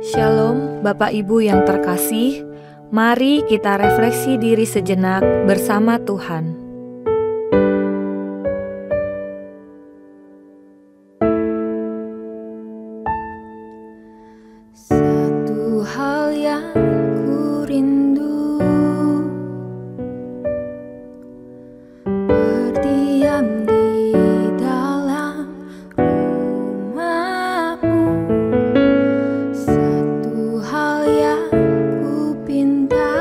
Shalom Bapak Ibu yang terkasih, mari kita refleksi diri sejenak bersama Tuhan. Satu hal yang ku rindu, berdiam di dalam rumah-Mu. Satu hal yang ku pinta,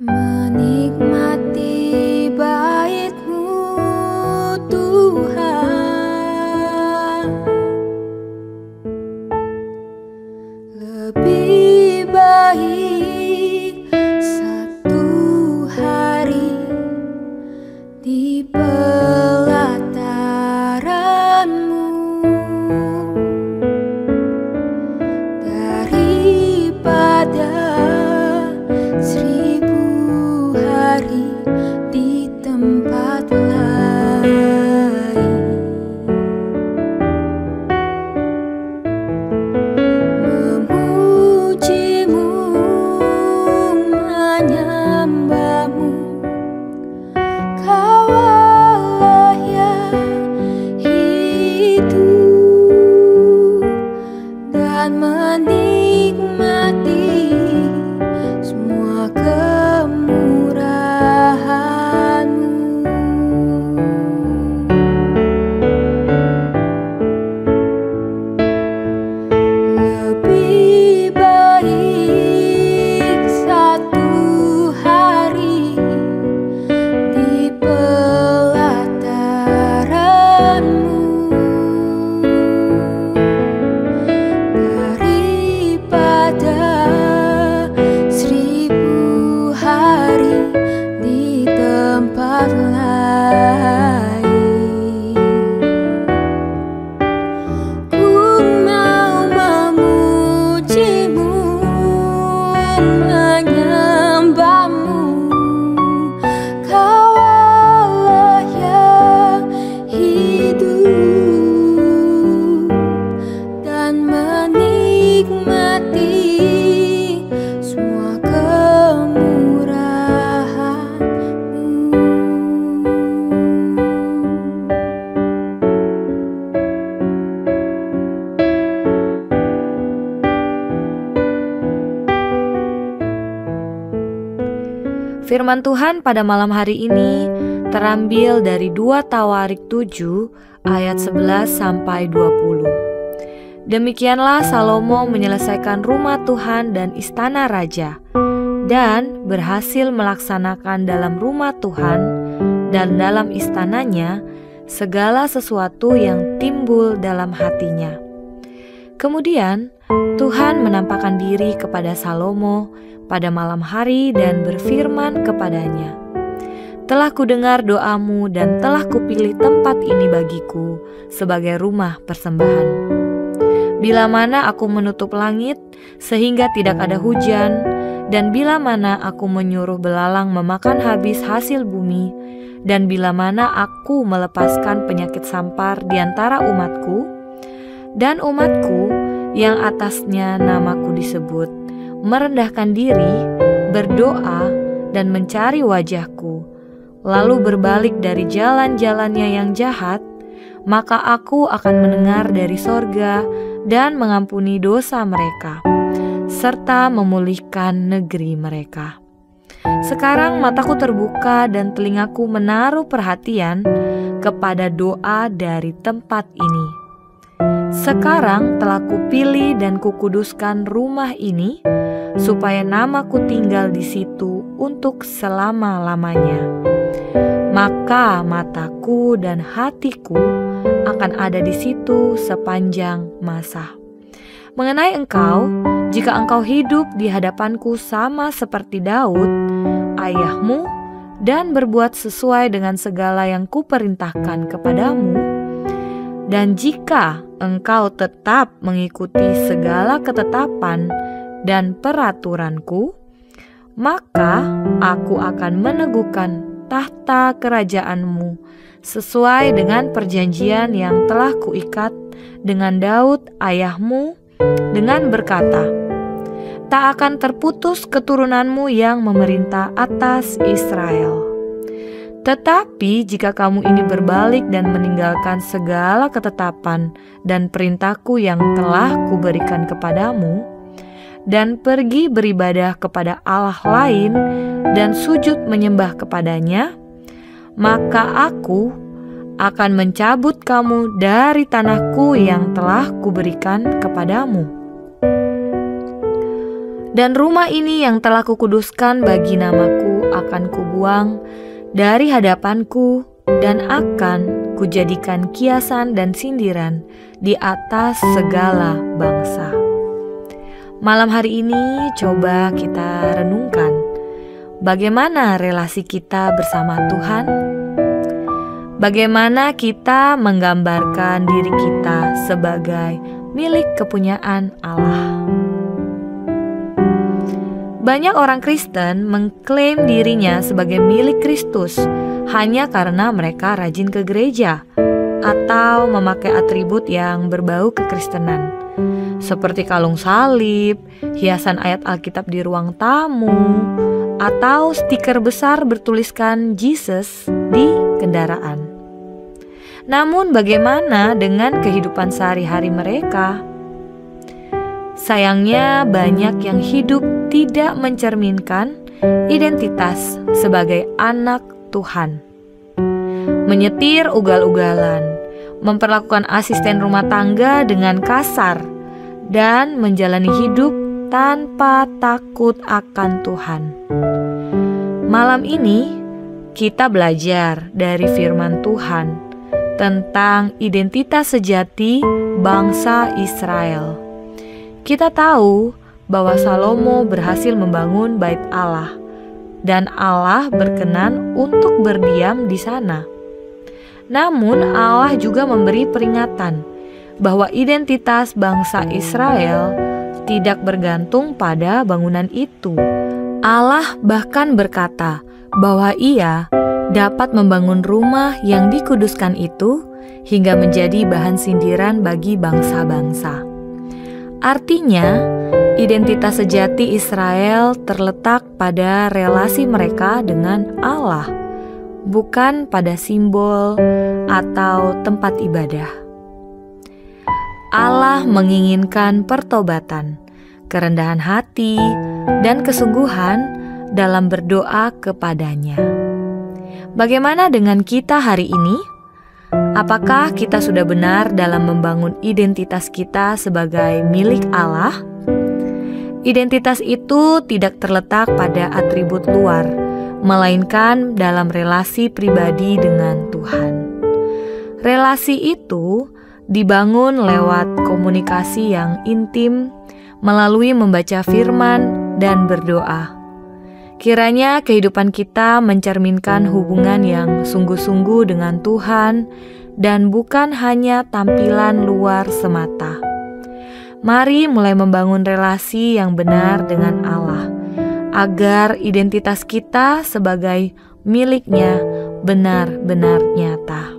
menikmati bait-Mu Tuhan. Lebih baik satu hari di pelataran-Mu daripada 1000 hari di tempat lain. Memuji-Mu, menyembah-Mu, Kau Allah yang hidup, dan menikmati semua kemurahan-Mu. Lebih baik satu hari di pelataran-Mu daripada 1000 hari di tempat lain. Ku mau memuji-Mu, menyembah-Mu, Kau Allah yang hidup, dan menikmati semua kemurahan-Mu. Firman Tuhan pada malam hari ini terambil dari 2 Tawarik 7 ayat 11 sampai 20. Demikianlah Salomo menyelesaikan rumah Tuhan dan istana raja, dan berhasil melaksanakan dalam rumah Tuhan dan dalam istananya segala sesuatu yang timbul dalam hatinya. Kemudian Tuhan menampakkan diri kepada Salomo pada malam hari dan berfirman kepadanya, "Telah kudengar doamu dan telah kupilih tempat ini bagiku sebagai rumah persembahan. Bila mana aku menutup langit sehingga tidak ada hujan, dan bila mana aku menyuruh belalang memakan habis hasil bumi, dan bila mana aku melepaskan penyakit sampar di antara umatku, dan umatku yang atasnya namaku disebut, merendahkan diri, berdoa, dan mencari wajahku, lalu berbalik dari jalan-jalannya yang jahat, maka aku akan mendengar dari sorga dan mengampuni dosa mereka, serta memulihkan negeri mereka." Sekarang mataku terbuka dan telingaku menaruh perhatian kepada doa dari tempat ini. Sekarang telah kupilih dan kukuduskan rumah ini, supaya namaku tinggal di situ untuk selama-lamanya. Maka mataku dan hatiku akan ada di situ sepanjang masa. Mengenai engkau, jika engkau hidup di hadapanku sama seperti Daud, ayahmu, dan berbuat sesuai dengan segala yang kuperintahkan kepadamu, dan jika engkau tetap mengikuti segala ketetapan dan peraturanku, maka aku akan meneguhkan tahta kerajaanmu sesuai dengan perjanjian yang telah kuikat dengan Daud ayahmu dengan berkata, tak akan terputus keturunanmu yang memerintah atas Israel. Tetapi jika kamu ini berbalik dan meninggalkan segala ketetapan dan perintahku yang telah kuberikan kepadamu, dan pergi beribadah kepada Allah lain dan sujud menyembah kepadanya, maka aku akan mencabut kamu dari tanahku yang telah kuberikan kepadamu. Dan rumah ini yang telah kukuduskan bagi namaku akan kubuang dari hadapanku dan akan kujadikan kiasan dan sindiran di atas segala bangsa. Malam hari ini coba kita renungkan bagaimana relasi kita bersama Tuhan. Bagaimana kita menggambarkan diri kita sebagai milik kepunyaan Allah. Banyak orang Kristen mengklaim dirinya sebagai milik Kristus hanya karena mereka rajin ke gereja atau memakai atribut yang berbau kekristenan, seperti kalung salib, hiasan ayat Alkitab di ruang tamu, atau stiker besar bertuliskan Jesus di kendaraan. Namun bagaimana dengan kehidupan sehari-hari mereka? Sayangnya banyak yang hidup tidak mencerminkan identitas sebagai anak Tuhan. Menyetir ugal-ugalan, memperlakukan asisten rumah tangga dengan kasar, dan menjalani hidup tanpa takut akan Tuhan. Malam ini kita belajar dari firman Tuhan tentang identitas sejati bangsa Israel. Kita tahu bahwa Salomo berhasil membangun bait Allah dan Allah berkenan untuk berdiam di sana. Namun Allah juga memberi peringatan bahwa identitas bangsa Israel tidak bergantung pada bangunan itu. Allah bahkan berkata bahwa Ia dapat membangun rumah yang dikuduskan itu hingga menjadi bahan sindiran bagi bangsa-bangsa. Artinya, identitas sejati Israel terletak pada relasi mereka dengan Allah, bukan pada simbol atau tempat ibadah. Allah menginginkan pertobatan, kerendahan hati, dan kesungguhan dalam berdoa kepadanya. Bagaimana dengan kita hari ini? Apakah kita sudah benar dalam membangun identitas kita sebagai milik Allah? Identitas itu tidak terletak pada atribut luar, melainkan dalam relasi pribadi dengan Tuhan. Relasi itu dibangun lewat komunikasi yang intim, melalui membaca firman dan berdoa. Kiranya kehidupan kita mencerminkan hubungan yang sungguh-sungguh dengan Tuhan dan bukan hanya tampilan luar semata. Mari mulai membangun relasi yang benar dengan Allah, agar identitas kita sebagai milik-Nya benar-benar nyata.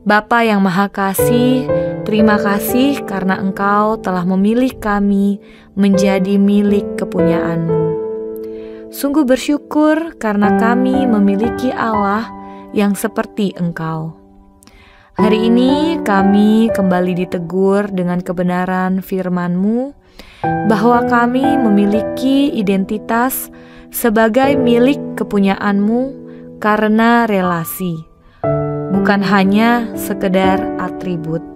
Bapa yang Maha Kasih, terima kasih karena Engkau telah memilih kami menjadi milik kepunyaan-Mu. Sungguh bersyukur karena kami memiliki Allah yang seperti Engkau. Hari ini kami kembali ditegur dengan kebenaran firman-Mu bahwa kami memiliki identitas sebagai milik kepunyaan-Mu karena relasi, bukan hanya sekedar atribut.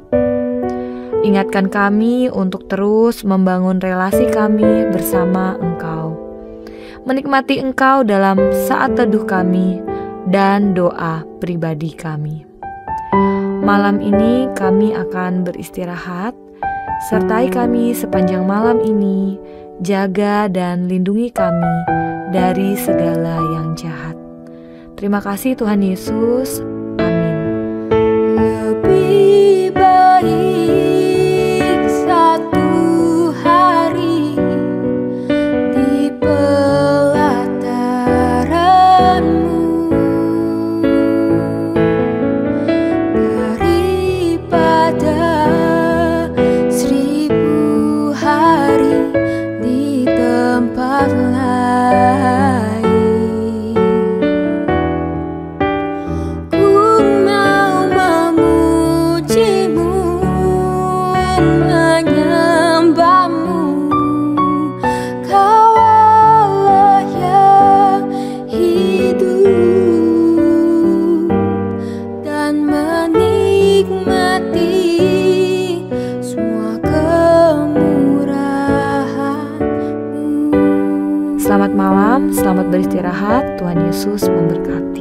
Ingatkan kami untuk terus membangun relasi kami bersama Engkau. Menikmati Engkau dalam saat teduh kami dan doa pribadi kami. Malam ini kami akan beristirahat. Sertai kami sepanjang malam ini. Jaga dan lindungi kami dari segala yang jahat. Terima kasih Tuhan Yesus. Amin. Lebih baik satu hari di pelataran-Mu daripada Tuhan Yesus memberkati.